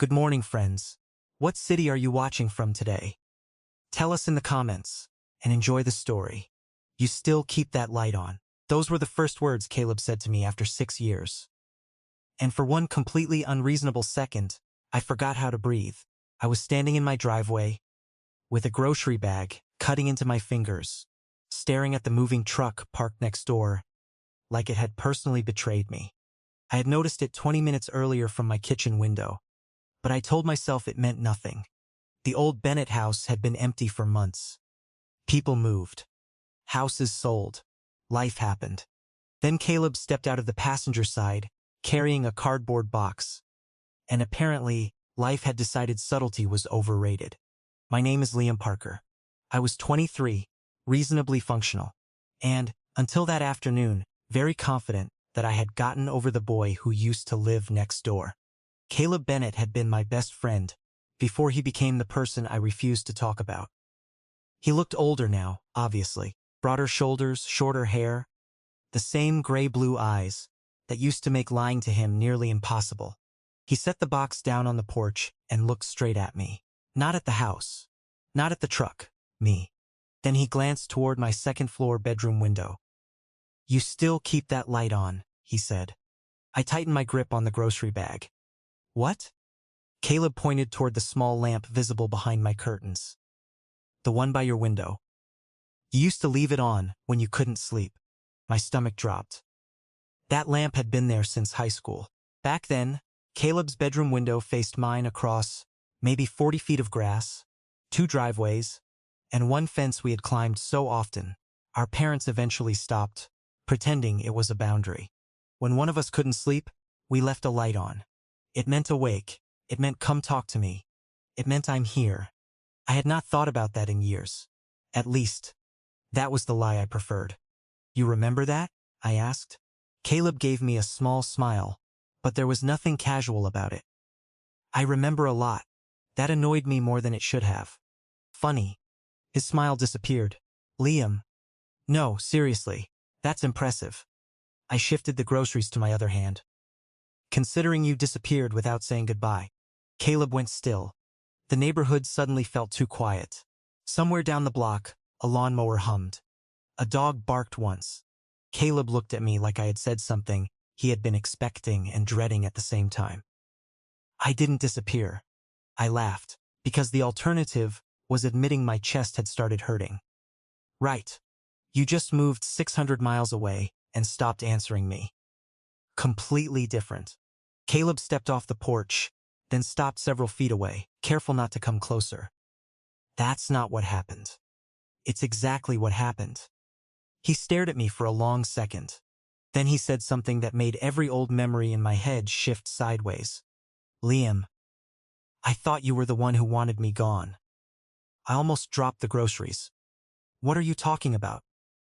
Good morning, friends. What city are you watching from today? Tell us in the comments, and enjoy the story. You still keep that light on. Those were the first words Caleb said to me after 6 years. And for one completely unreasonable second, I forgot how to breathe. I was standing in my driveway, with a grocery bag cutting into my fingers, staring at the moving truck parked next door, like it had personally betrayed me. I had noticed it 20 minutes earlier from my kitchen window, but I told myself it meant nothing. The old Bennett house had been empty for months. People moved. Houses sold. Life happened. Then Caleb stepped out of the passenger side, carrying a cardboard box. And apparently, life had decided subtlety was overrated. My name is Liam Parker. I was 23, reasonably functional, and, until that afternoon, very confident that I had gotten over the boy who used to live next door. Caleb Bennett had been my best friend before he became the person I refused to talk about. He looked older now, obviously. Broader shoulders, shorter hair, the same gray-blue eyes that used to make lying to him nearly impossible. He set the box down on the porch and looked straight at me. Not at the house. Not at the truck. Me. Then he glanced toward my second-floor bedroom window. "You still keep that light on," he said. I tightened my grip on the grocery bag. "What?" Caleb pointed toward the small lamp visible behind my curtains. "The one by your window. You used to leave it on when you couldn't sleep." My stomach dropped. That lamp had been there since high school. Back then, Caleb's bedroom window faced mine across maybe 40 feet of grass, 2 driveways, and one fence we had climbed so often. Our parents eventually stopped, pretending it was a boundary. When one of us couldn't sleep, we left a light on. It meant awake. It meant come talk to me. It meant I'm here. I had not thought about that in years. At least, that was the lie I preferred. "You remember that?" I asked. Caleb gave me a small smile, but there was nothing casual about it. "I remember a lot. That annoyed me more than it should have." "Funny." His smile disappeared. "Liam." "No, seriously. That's impressive." I shifted the groceries to my other hand. "Considering you disappeared without saying goodbye." Caleb went still. The neighborhood suddenly felt too quiet. Somewhere down the block, a lawnmower hummed. A dog barked once. Caleb looked at me like I had said something he had been expecting and dreading at the same time. "I didn't disappear." I laughed, because the alternative was admitting my chest had started hurting. "Right. You just moved 600 miles away and stopped answering me." Completely different. Caleb stepped off the porch, then stopped several feet away, careful not to come closer. "That's not what happened." "It's exactly what happened." He stared at me for a long second. Then he said something that made every old memory in my head shift sideways. "Liam, I thought you were the one who wanted me gone." I almost dropped the groceries. "What are you talking about?"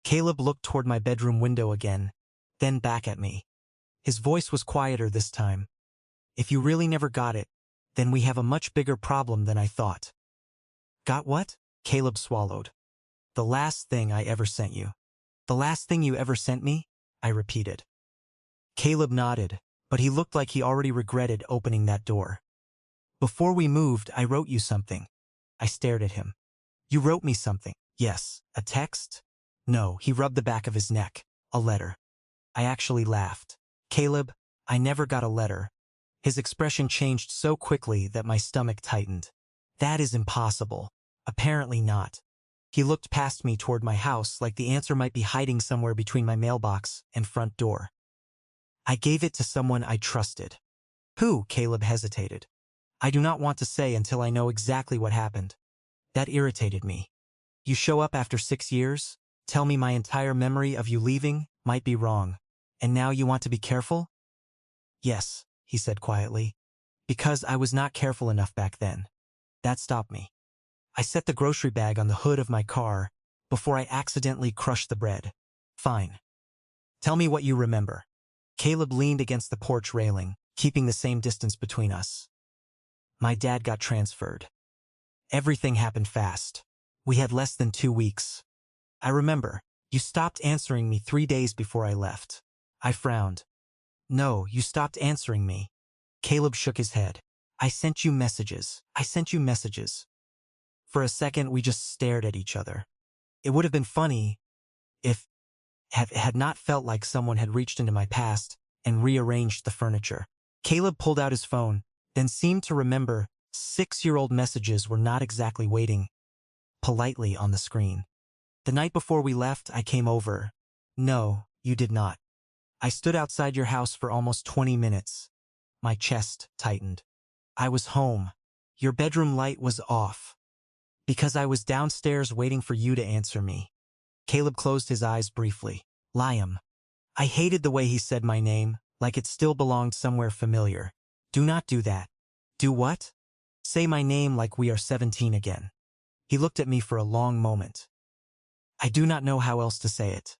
Caleb looked toward my bedroom window again, then back at me. His voice was quieter this time. "If you really never got it, then we have a much bigger problem than I thought." "Got what?" Caleb swallowed. "The last thing I ever sent you." "The last thing you ever sent me?" I repeated. Caleb nodded, but he looked like he already regretted opening that door. "Before we moved, I wrote you something." I stared at him. "You wrote me something?" "Yes." "A text?" "No." He rubbed the back of his neck. "A letter." I actually laughed. "Caleb, I never got a letter." His expression changed so quickly that my stomach tightened. "That is impossible." "Apparently not." He looked past me toward my house like the answer might be hiding somewhere between my mailbox and front door. "I gave it to someone I trusted." "Who?" Caleb hesitated. "I do not want to say until I know exactly what happened." That irritated me. "You show up after 6 years, tell me my entire memory of you leaving might be wrong, and now you want to be careful?" "Yes," he said quietly, "because I was not careful enough back then." That stopped me. I set the grocery bag on the hood of my car before I accidentally crushed the bread. "Fine. Tell me what you remember." Caleb leaned against the porch railing, keeping the same distance between us. "My dad got transferred. Everything happened fast. We had less than 2 weeks. I remember, you stopped answering me 3 days before I left." I frowned. "No, you stopped answering me." Caleb shook his head. I sent you messages. I sent you messages. For a second, we just stared at each other. It would have been funny if it had not felt like someone had reached into my past and rearranged the furniture. Caleb pulled out his phone, then seemed to remember 6-year-old messages were not exactly waiting politely on the screen. The night before we left, I came over. No, you did not. I stood outside your house for almost 20 minutes. My chest tightened. I was home. Your bedroom light was off. Because I was downstairs waiting for you to answer me. Caleb closed his eyes briefly. Liam. I hated the way he said my name, like it still belonged somewhere familiar. Do not do that. Do what? Say my name like we are 17 again. He looked at me for a long moment. I do not know how else to say it.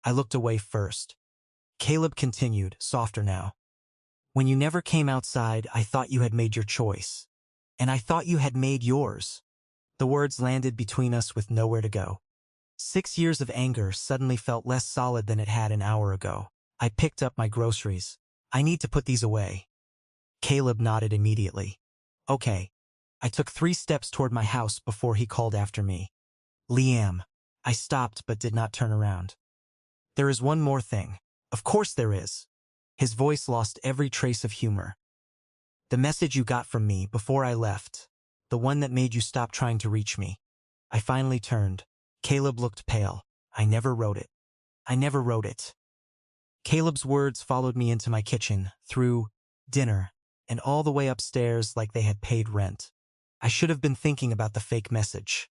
I looked away first. Caleb continued, softer now. When you never came outside, I thought you had made your choice. And I thought you had made yours. The words landed between us with nowhere to go. 6 years of anger suddenly felt less solid than it had an hour ago. I picked up my groceries. I need to put these away. Caleb nodded immediately. Okay. I took 3 steps toward my house before he called after me. Liam. I stopped but did not turn around. There is one more thing. Of course there is. His voice lost every trace of humor. The message you got from me before I left. The one that made you stop trying to reach me. I finally turned. Caleb looked pale. I never wrote it. I never wrote it. Caleb's words followed me into my kitchen, through dinner, and all the way upstairs like they had paid rent. I should have been thinking about the fake message.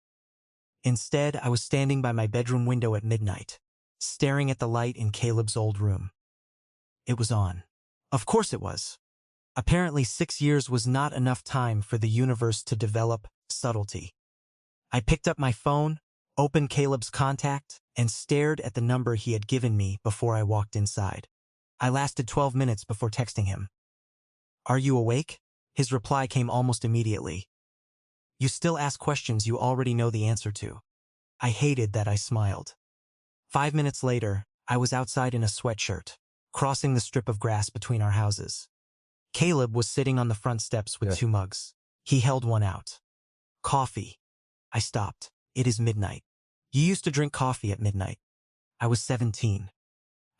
Instead, I was standing by my bedroom window at midnight, staring at the light in Caleb's old room. It was on. Of course it was. Apparently 6 years was not enough time for the universe to develop subtlety. I picked up my phone, opened Caleb's contact, and stared at the number he had given me before I walked inside. I lasted 12 minutes before texting him. Are you awake? His reply came almost immediately. You still ask questions you already know the answer to. I hated that I smiled. 5 minutes later, I was outside in a sweatshirt, crossing the strip of grass between our houses. Caleb was sitting on the front steps with 2 mugs. He held one out. Coffee. I stopped. It is midnight. You used to drink coffee at midnight. I was 17.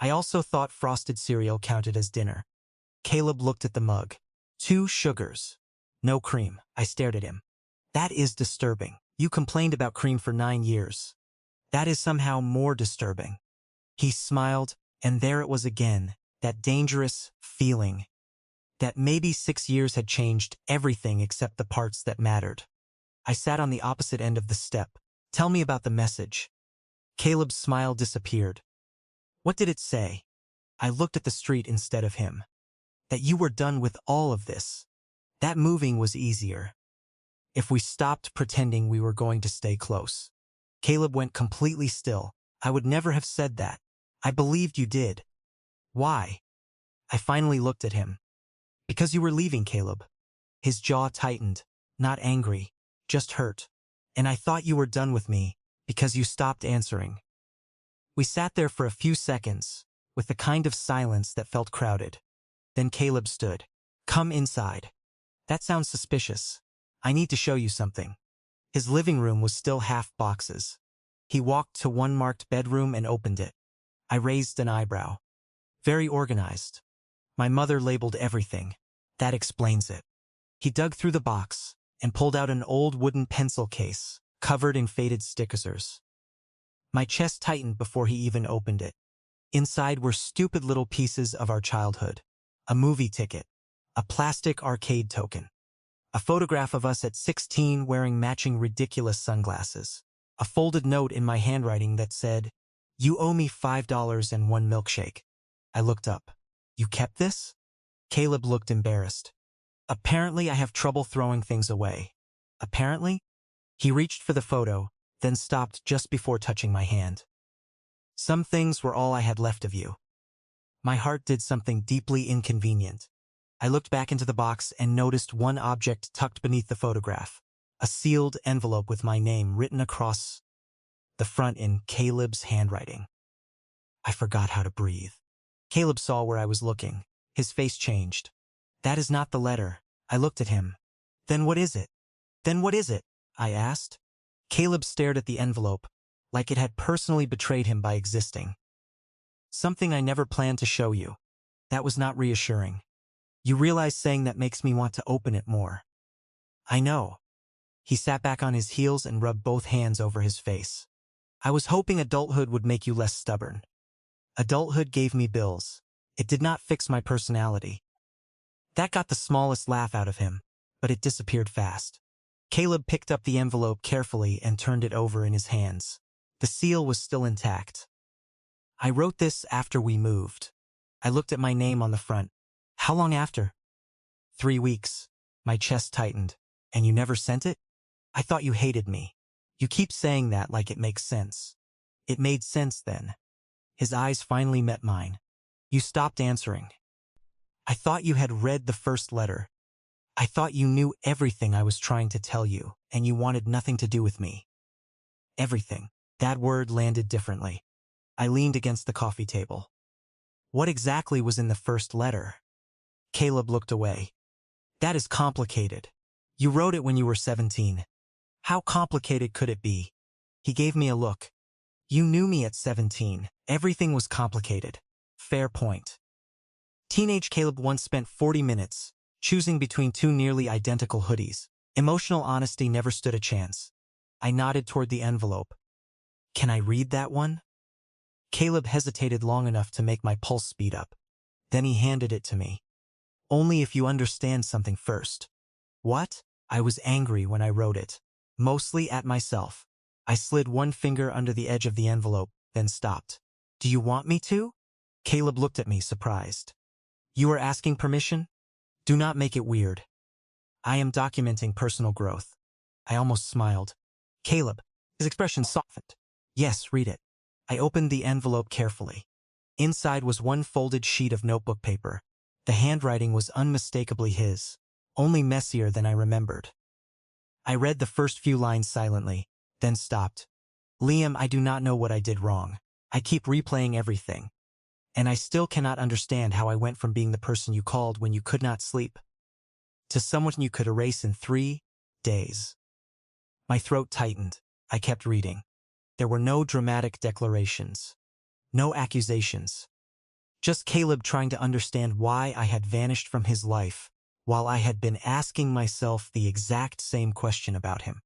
I also thought frosted cereal counted as dinner. Caleb looked at the mug. 2 sugars. No cream. I stared at him. That is disturbing. You complained about cream for 9 years. That is somehow more disturbing. He smiled, and there it was again, that dangerous feeling that maybe 6 years had changed everything except the parts that mattered. I sat on the opposite end of the step. Tell me about the message. Caleb's smile disappeared. What did it say? I looked at the street instead of him. That you were done with all of this. That moving was easier. If we stopped pretending we were going to stay close. Caleb went completely still. I would never have said that. I believed you did. Why? I finally looked at him. Because you were leaving, Caleb. His jaw tightened, not angry, just hurt. And I thought you were done with me, because you stopped answering. We sat there for a few seconds, with the kind of silence that felt crowded. Then Caleb stood. Come inside. That sounds suspicious. I need to show you something. His living room was still half boxes. He walked to one marked bedroom and opened it. I raised an eyebrow. Very organized. My mother labeled everything. That explains it. He dug through the box and pulled out an old wooden pencil case, covered in faded stickers. My chest tightened before he even opened it. Inside were stupid little pieces of our childhood. A movie ticket. A plastic arcade token. A photograph of us at 16 wearing matching ridiculous sunglasses. A folded note in my handwriting that said, You owe me $5 and 1 milkshake. I looked up. You kept this? Caleb looked embarrassed. Apparently I have trouble throwing things away. Apparently? He reached for the photo, then stopped just before touching my hand. Some things were all I had left of you. My heart did something deeply inconvenient. I looked back into the box and noticed one object tucked beneath the photograph. A sealed envelope with my name written across the front in Caleb's handwriting. I forgot how to breathe. Caleb saw where I was looking. His face changed. That is not the letter. I looked at him. Then what is it? Then what is it? I asked. Caleb stared at the envelope, like it had personally betrayed him by existing. Something I never planned to show you. That was not reassuring. You realize saying that makes me want to open it more. I know. He sat back on his heels and rubbed both hands over his face. I was hoping adulthood would make you less stubborn. Adulthood gave me bills. It did not fix my personality. That got the smallest laugh out of him, but it disappeared fast. Caleb picked up the envelope carefully and turned it over in his hands. The seal was still intact. I wrote this after we moved. I looked at my name on the front. How long after? 3 weeks. My chest tightened. And you never sent it? I thought you hated me. You keep saying that like it makes sense. It made sense then. His eyes finally met mine. You stopped answering. I thought you had read the first letter. I thought you knew everything I was trying to tell you, and you wanted nothing to do with me. Everything. That word landed differently. I leaned against the coffee table. What exactly was in the first letter? Caleb looked away. That is complicated. You wrote it when you were 17. How complicated could it be? He gave me a look. You knew me at 17. Everything was complicated. Fair point. Teenage Caleb once spent 40 minutes choosing between 2 nearly identical hoodies. Emotional honesty never stood a chance. I nodded toward the envelope. Can I read that one? Caleb hesitated long enough to make my pulse speed up. Then he handed it to me. Only if you understand something first. What? I was angry when I wrote it. Mostly at myself. I slid one finger under the edge of the envelope, then stopped. Do you want me to? Caleb looked at me, surprised. You are asking permission? Do not make it weird. I am documenting personal growth. I almost smiled. Caleb, his expression softened. Yes, read it. I opened the envelope carefully. Inside was one folded sheet of notebook paper. The handwriting was unmistakably his, only messier than I remembered. I read the first few lines silently, then stopped. Liam, I do not know what I did wrong. I keep replaying everything. And I still cannot understand how I went from being the person you called when you could not sleep to someone you could erase in 3 days. My throat tightened. I kept reading. There were no dramatic declarations. No accusations. Just Caleb trying to understand why I had vanished from his life, while I had been asking myself the exact same question about him.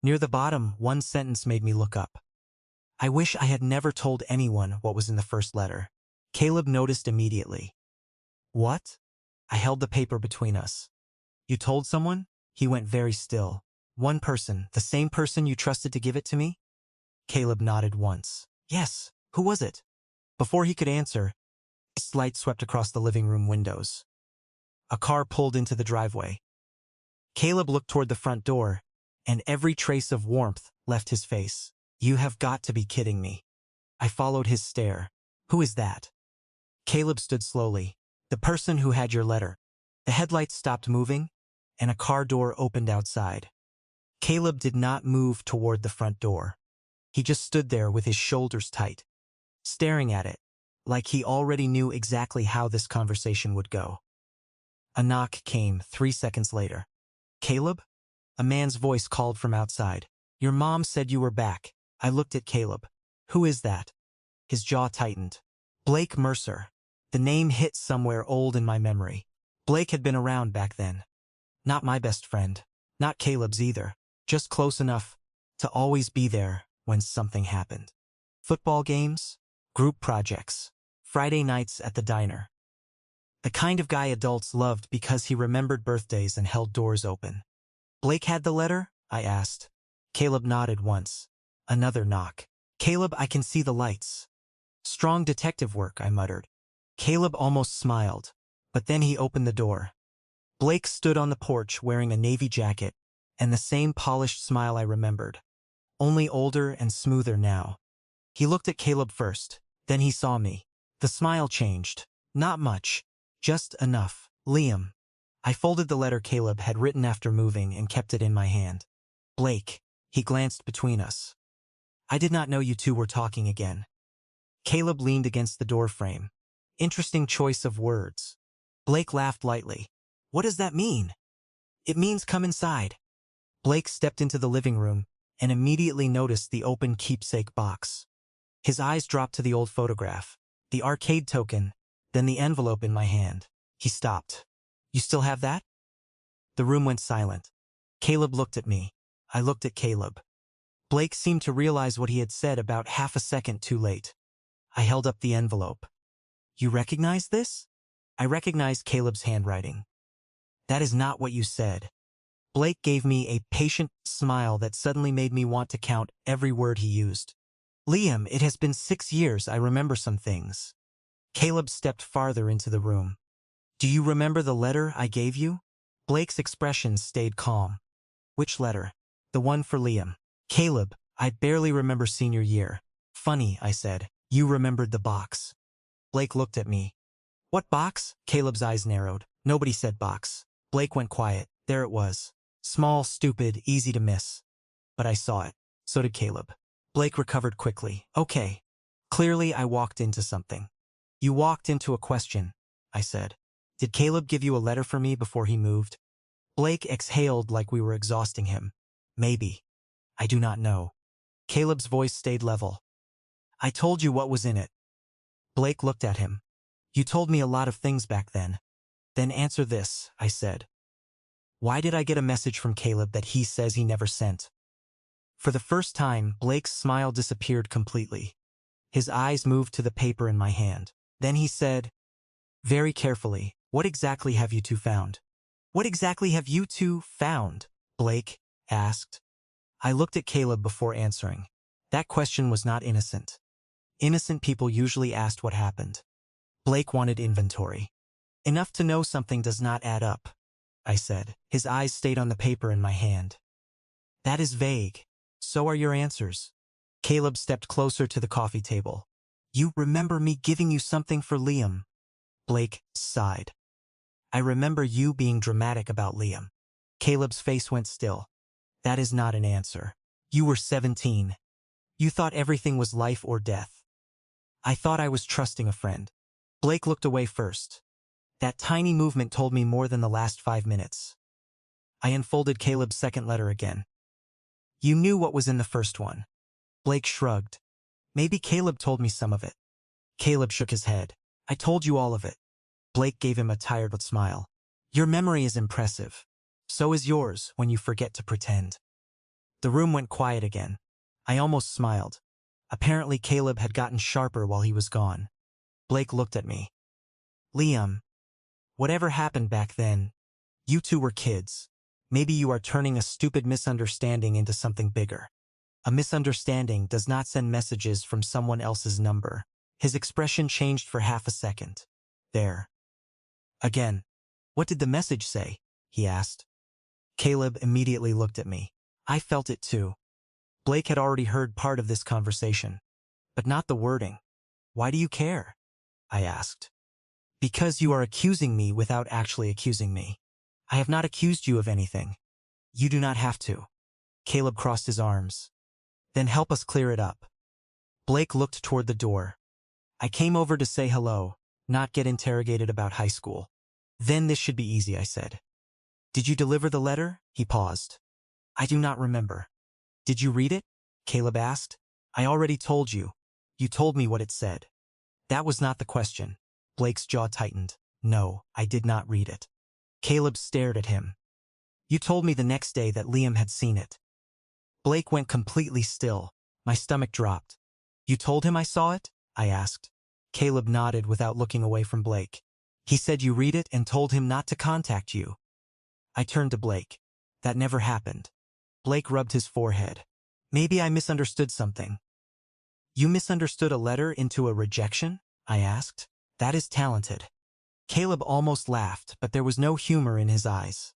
Near the bottom, one sentence made me look up. I wish I had never told anyone what was in the first letter. Caleb noticed immediately. What? I held the paper between us. You told someone? He went very still. One person, the same person you trusted to give it to me? Caleb nodded once. Yes, who was it? Before he could answer, light swept across the living room windows. A car pulled into the driveway. Caleb looked toward the front door, and every trace of warmth left his face. You have got to be kidding me. I followed his stare. Who is that? Caleb stood slowly. The person who had your letter. The headlights stopped moving, and a car door opened outside. Caleb did not move toward the front door. He just stood there with his shoulders tight, staring at it, like he already knew exactly how this conversation would go. A knock came 3 seconds later. Caleb? A man's voice called from outside. Your mom said you were back. I looked at Caleb. Who is that? His jaw tightened. Blake Mercer. The name hit somewhere old in my memory. Blake had been around back then. Not my best friend. Not Caleb's either. Just close enough to always be there when something happened. Football games, group projects, Friday nights at the diner. The kind of guy adults loved because he remembered birthdays and held doors open. Blake had the letter? I asked. Caleb nodded once. Another knock. Caleb, I can see the lights. Strong detective work, I muttered. Caleb almost smiled, but then he opened the door. Blake stood on the porch wearing a navy jacket and the same polished smile I remembered, only older and smoother now. He looked at Caleb first, then he saw me. The smile changed. Not much, just enough. Liam. I folded the letter Caleb had written after moving and kept it in my hand. Blake. He glanced between us. I did not know you two were talking again. Caleb leaned against the doorframe. Interesting choice of words. Blake laughed lightly. What does that mean? It means come inside. Blake stepped into the living room and immediately noticed the open keepsake box. His eyes dropped to the old photograph, the arcade token, then the envelope in my hand. He stopped. You still have that? The room went silent. Caleb looked at me. I looked at Caleb. Blake seemed to realize what he had said about half a second too late. I held up the envelope. You recognize this? I recognized Caleb's handwriting. That is not what you said. Blake gave me a patient smile that suddenly made me want to count every word he used. Liam, it has been 6 years. I remember some things. Caleb stepped farther into the room. Do you remember the letter I gave you? Blake's expression stayed calm. Which letter? The one for Liam. Caleb, I barely remember senior year. Funny, I said. You remembered the box. Blake looked at me. What box? Caleb's eyes narrowed. Nobody said box. Blake went quiet. There it was. Small, stupid, easy to miss. But I saw it. So did Caleb. Blake recovered quickly. Okay. Clearly I walked into something. You walked into a question, I said. Did Caleb give you a letter for me before he moved? Blake exhaled like we were exhausting him. Maybe. I do not know. Caleb's voice stayed level. I told you what was in it. Blake looked at him. You told me a lot of things back then. Then answer this, I said. Why did I get a message from Caleb that he says he never sent? For the first time, Blake's smile disappeared completely. His eyes moved to the paper in my hand. Then he said, very carefully, what exactly have you two found? What exactly have you two found? Blake asked. I looked at Caleb before answering. That question was not innocent. Innocent people usually asked what happened. Blake wanted inventory. Enough to know something does not add up, I said. His eyes stayed on the paper in my hand. That is vague. So are your answers. Caleb stepped closer to the coffee table. You remember me giving you something for Liam? Blake sighed. I remember you being dramatic about Liam. Caleb's face went still. That is not an answer. You were 17. You thought everything was life or death. I thought I was trusting a friend. Blake looked away first. That tiny movement told me more than the last 5 minutes. I unfolded Caleb's second letter again. You knew what was in the first one. Blake shrugged. Maybe Caleb told me some of it. Caleb shook his head. I told you all of it. Blake gave him a tired smile. Your memory is impressive. So is yours when you forget to pretend. The room went quiet again. I almost smiled. Apparently Caleb had gotten sharper while he was gone. Blake looked at me. Liam, whatever happened back then, you two were kids. Maybe you are turning a stupid misunderstanding into something bigger. A misunderstanding does not send messages from someone else's number. His expression changed for half a second. There. Again. What did the message say? He asked. Caleb immediately looked at me. I felt it too. Blake had already heard part of this conversation, but not the wording. Why do you care? I asked. Because you are accusing me without actually accusing me. I have not accused you of anything. You do not have to. Caleb crossed his arms. Then help us clear it up. Blake looked toward the door. I came over to say hello, not get interrogated about high school. Then this should be easy, I said. Did you deliver the letter? He paused. I do not remember. Did you read it? Caleb asked. I already told you. You told me what it said. That was not the question. Blake's jaw tightened. No, I did not read it. Caleb stared at him. You told me the next day that Liam had seen it. Blake went completely still. My stomach dropped. You told him I saw it? I asked. Caleb nodded without looking away from Blake. He said you read it and told him not to contact you. I turned to Blake. That never happened. Blake rubbed his forehead. Maybe I misunderstood something. You misunderstood a letter into a rejection? I asked. That is talented. Caleb almost laughed, but there was no humor in his eyes.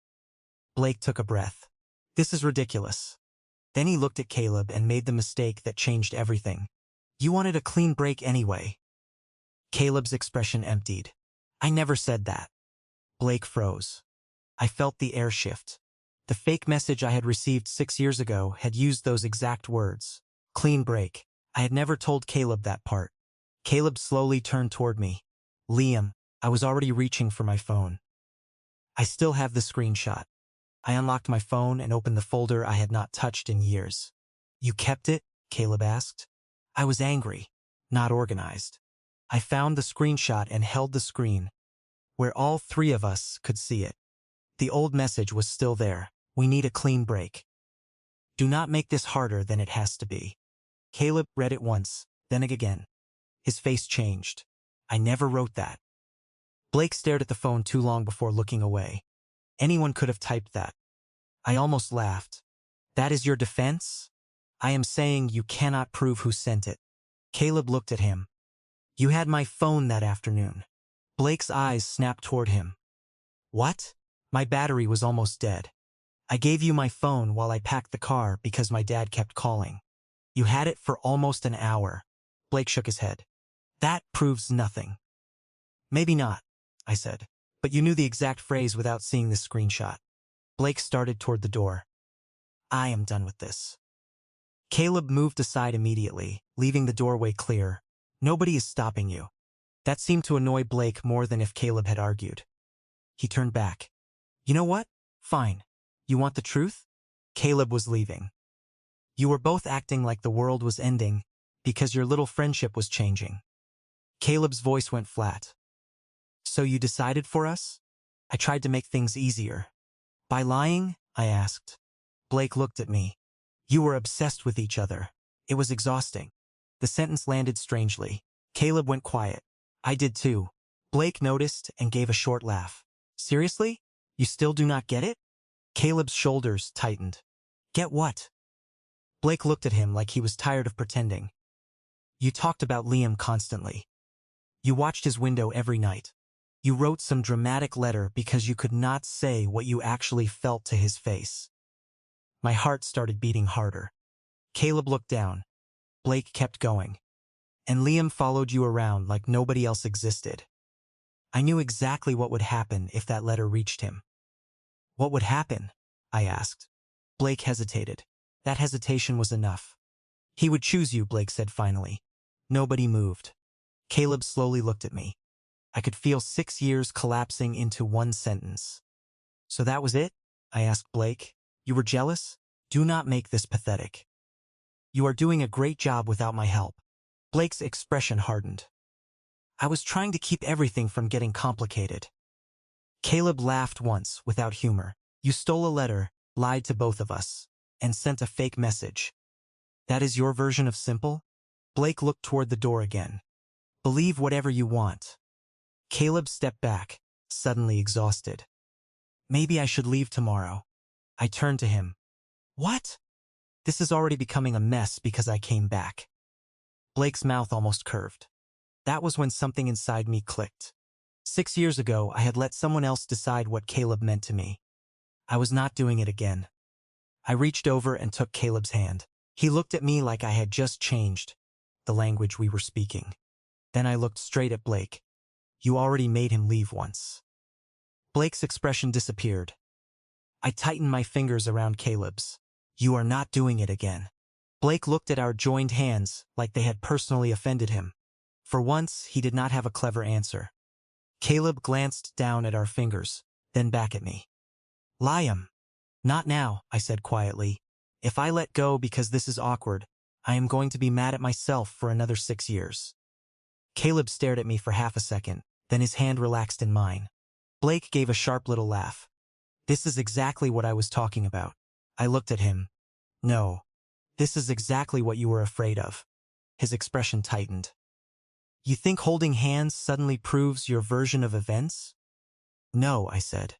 Blake took a breath. This is ridiculous. Then he looked at Caleb and made the mistake that changed everything. You wanted a clean break anyway. Caleb's expression emptied. I never said that. Blake froze. I felt the air shift. The fake message I had received 6 years ago had used those exact words. Clean break. I had never told Caleb that part. Caleb slowly turned toward me. Liam, I was already reaching for my phone. I still have the screenshot. I unlocked my phone and opened the folder I had not touched in years. You kept it? Caleb asked. I was angry, not organized. I found the screenshot and held the screen, where all three of us could see it. The old message was still there. We need a clean break. Do not make this harder than it has to be. Caleb read it once, then again. His face changed. I never wrote that. Blake stared at the phone too long before looking away. Anyone could have typed that. I almost laughed. That is your defense? I am saying you cannot prove who sent it. Caleb looked at him. You had my phone that afternoon. Blake's eyes snapped toward him. What? My battery was almost dead. I gave you my phone while I packed the car because my dad kept calling. You had it for almost an hour. Blake shook his head. That proves nothing. Maybe not, I said, but you knew the exact phrase without seeing this screenshot. Blake started toward the door. I am done with this. Caleb moved aside immediately, leaving the doorway clear. Nobody is stopping you. That seemed to annoy Blake more than if Caleb had argued. He turned back. You know what? Fine. You want the truth? Caleb was leaving. You were both acting like the world was ending because your little friendship was changing. Caleb's voice went flat. So you decided for us? I tried to make things easier. By lying? I asked. Blake looked at me. You were obsessed with each other. It was exhausting. The sentence landed strangely. Caleb went quiet. I did too. Blake noticed and gave a short laugh. Seriously? You still do not get it? Caleb's shoulders tightened. Get what? Blake looked at him like he was tired of pretending. You talked about Liam constantly. You watched his window every night. You wrote some dramatic letter because you could not say what you actually felt to his face. My heart started beating harder. Caleb looked down. Blake kept going. And Liam followed you around like nobody else existed. I knew exactly what would happen if that letter reached him. What would happen? I asked. Blake hesitated. That hesitation was enough. He would choose you, Blake said finally. Nobody moved. Caleb slowly looked at me. I could feel 6 years collapsing into one sentence. So that was it? I asked Blake. You were jealous? Do not make this pathetic. You are doing a great job without my help. Blake's expression hardened. I was trying to keep everything from getting complicated. Caleb laughed once, without humor. You stole a letter, lied to both of us, and sent a fake message. That is your version of simple? Blake looked toward the door again. Believe whatever you want. Caleb stepped back, suddenly exhausted. Maybe I should leave tomorrow. I turned to him. What? This is already becoming a mess because I came back. Blake's mouth almost curved. That was when something inside me clicked. 6 years ago, I had let someone else decide what Caleb meant to me. I was not doing it again. I reached over and took Caleb's hand. He looked at me like I had just changed the language we were speaking. Then I looked straight at Blake. You already made him leave once. Blake's expression disappeared. I tightened my fingers around Caleb's. You are not doing it again. Blake looked at our joined hands like they had personally offended him. For once, he did not have a clever answer. Caleb glanced down at our fingers, then back at me. Liam. Not now, I said quietly. If I let go because this is awkward, I am going to be mad at myself for another 6 years. Caleb stared at me for half a second, then his hand relaxed in mine. Blake gave a sharp little laugh. This is exactly what I was talking about. I looked at him. No. This is exactly what you were afraid of. His expression tightened. You think holding hands suddenly proves your version of events? No, I said.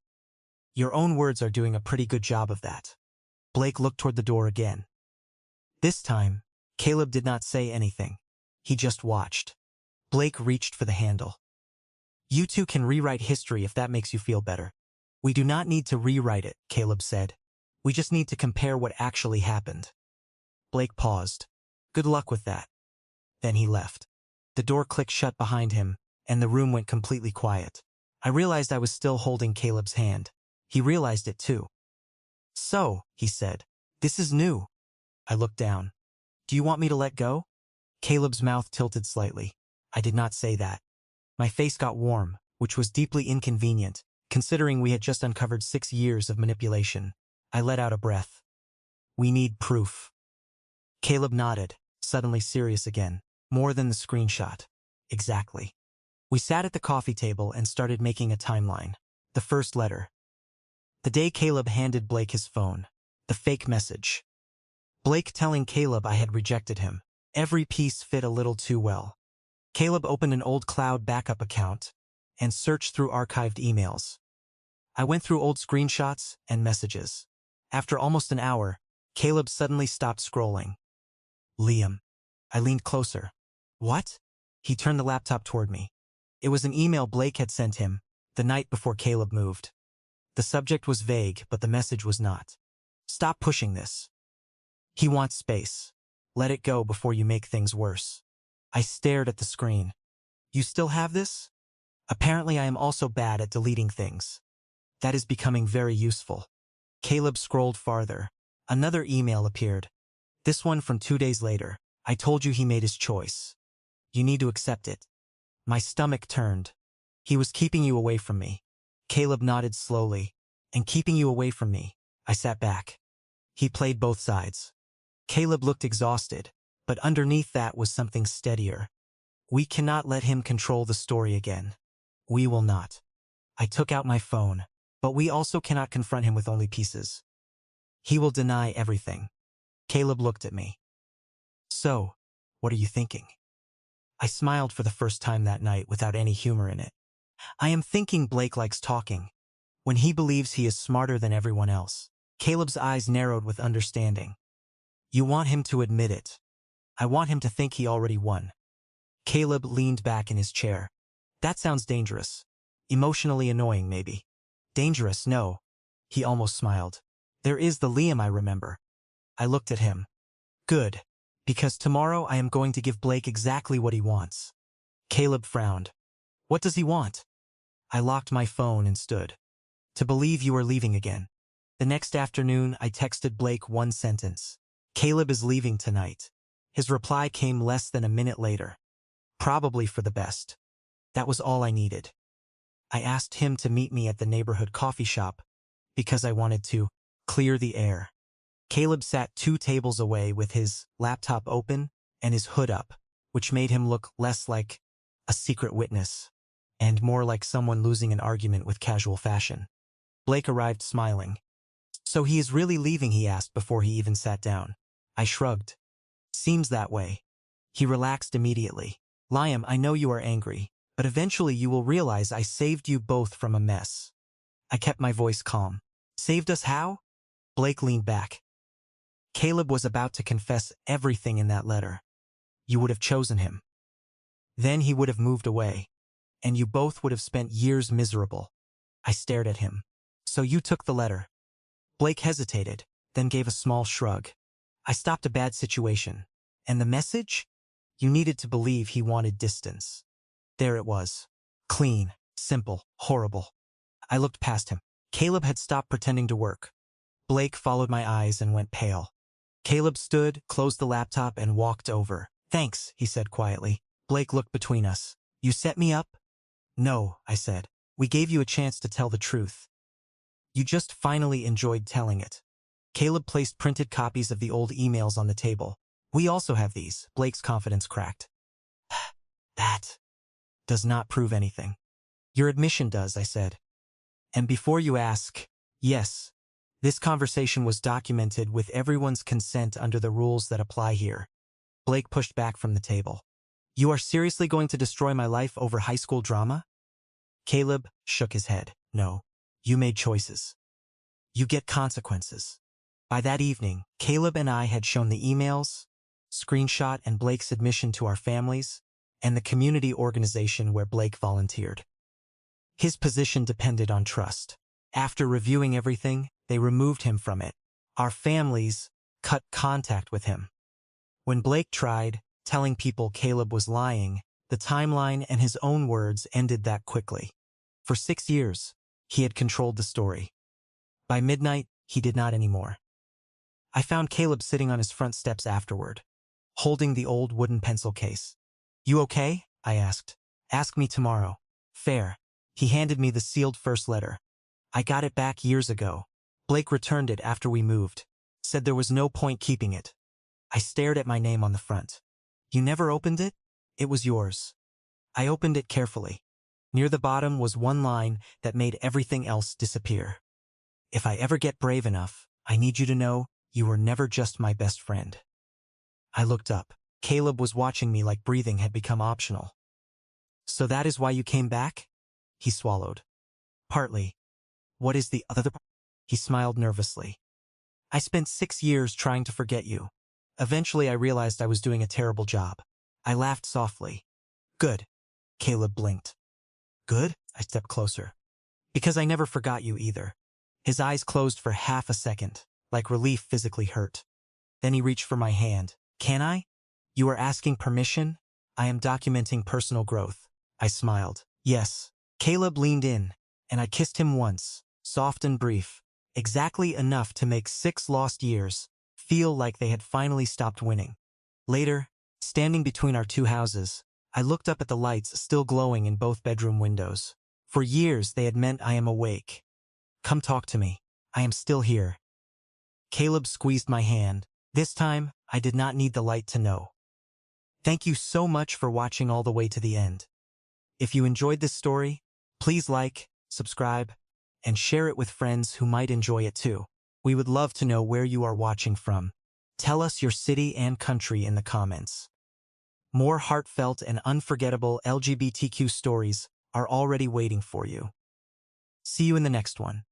Your own words are doing a pretty good job of that. Blake looked toward the door again. This time, Caleb did not say anything. He just watched. Blake reached for the handle. You two can rewrite history if that makes you feel better. We do not need to rewrite it, Caleb said. We just need to compare what actually happened. Blake paused. Good luck with that. Then he left. The door clicked shut behind him, and the room went completely quiet. I realized I was still holding Caleb's hand. He realized it too. So, he said, this is new. I looked down. Do you want me to let go? Caleb's mouth tilted slightly. I did not say that. My face got warm, which was deeply inconvenient, Considering we had just uncovered 6 years of manipulation, I let out a breath. We need proof. Caleb nodded, suddenly serious again. More than the screenshot. Exactly. We sat at the coffee table and started making a timeline. The first letter. The day Caleb handed Blake his phone. The fake message. Blake telling Caleb I had rejected him. Every piece fit a little too well. Caleb opened an old cloud backup account and searched through archived emails. I went through old screenshots and messages. After almost an hour, Caleb suddenly stopped scrolling. Liam. I leaned closer. What? He turned the laptop toward me. It was an email Blake had sent him the night before Caleb moved. The subject was vague, but the message was not. Stop pushing this. He wants space. Let it go before you make things worse. I stared at the screen. You still have this? Apparently I am also bad at deleting things. That is becoming very useful. Caleb scrolled farther. Another email appeared. This one from 2 days later. I told you he made his choice. You need to accept it. My stomach turned. He was keeping you away from me. Caleb nodded slowly. And keeping you away from me. I sat back. He played both sides. Caleb looked exhausted, but underneath that was something steadier. We cannot let him control the story again. We will not. I took out my phone, but we also cannot confront him with only pieces. He will deny everything. Caleb looked at me. So, what are you thinking? I smiled for the first time that night without any humor in it. I am thinking Blake likes talking. When he believes he is smarter than everyone else. Caleb's eyes narrowed with understanding. You want him to admit it. I want him to think he already won. Caleb leaned back in his chair. That sounds dangerous. Emotionally annoying, maybe. Dangerous, no. He almost smiled. There is the Liam I remember. I looked at him. Good. Because tomorrow I am going to give Blake exactly what he wants. Caleb frowned. What does he want? I locked my phone and stood. To believe you are leaving again. The next afternoon, I texted Blake one sentence. Caleb is leaving tonight. His reply came less than a minute later. Probably for the best. That was all I needed. I asked him to meet me at the neighborhood coffee shop because I wanted to clear the air. Caleb sat 2 tables away with his laptop open and his hood up, which made him look less like a secret witness and more like someone losing an argument with casual fashion. Blake arrived smiling. So he is really leaving, he asked before he even sat down. I shrugged. Seems that way. He relaxed immediately. Liam, I know you are angry, but eventually you will realize I saved you both from a mess. I kept my voice calm. Saved us how? Blake leaned back. Caleb was about to confess everything in that letter. You would have chosen him. Then he would have moved away, and you both would have spent years miserable. I stared at him. So you took the letter. Blake hesitated, then gave a small shrug. I stopped a bad situation. And the message? You needed to believe he wanted distance. There it was. Clean, simple, horrible. I looked past him. Caleb had stopped pretending to work. Blake followed my eyes and went pale. Caleb stood, closed the laptop, and walked over. Thanks, he said quietly. Blake looked between us. You set me up? No, I said. We gave you a chance to tell the truth. You just finally enjoyed telling it. Caleb placed printed copies of the old emails on the table. We also have these. Blake's confidence cracked. That does not prove anything. Your admission does, I said. And before you ask, yes, this conversation was documented with everyone's consent under the rules that apply here. Blake pushed back from the table. You are seriously going to destroy my life over high school drama? Caleb shook his head. No, you made choices. You get consequences. By that evening, Caleb and I had shown the emails, screenshot and Blake's admission to our families, and the community organization where Blake volunteered. His position depended on trust. After reviewing everything, they removed him from it. Our families cut contact with him. When Blake tried, telling people Caleb was lying, the timeline and his own words ended that quickly. For 6 years, he had controlled the story. By midnight, he did not anymore. I found Caleb sitting on his front steps afterward, holding the old wooden pencil case. You okay? I asked. Ask me tomorrow. Fair. He handed me the sealed first letter. I got it back years ago. Blake returned it after we moved. Said there was no point keeping it. I stared at my name on the front. You never opened it? It was yours. I opened it carefully. Near the bottom was one line that made everything else disappear. If I ever get brave enough, I need you to know you were never just my best friend. I looked up. Caleb was watching me like breathing had become optional. So that is why you came back? He swallowed. Partly. What is the other part? He smiled nervously. I spent 6 years trying to forget you. Eventually I realized I was doing a terrible job. I laughed softly. Good. Caleb blinked. Good? I stepped closer. Because I never forgot you either. His eyes closed for half a second, like relief physically hurt. Then he reached for my hand. Can I? You are asking permission? I am documenting personal growth. I smiled. Yes. Caleb leaned in, and I kissed him once, soft and brief, exactly enough to make 6 lost years feel like they had finally stopped winning. Later, standing between our 2 houses, I looked up at the lights still glowing in both bedroom windows. For years they had meant I am awake. Come talk to me. I am still here. Caleb squeezed my hand. This time, I did not need the light to know. Thank you so much for watching all the way to the end. If you enjoyed this story, please like, subscribe, and share it with friends who might enjoy it too. We would love to know where you are watching from. Tell us your city and country in the comments. More heartfelt and unforgettable LGBTQ stories are already waiting for you. See you in the next one.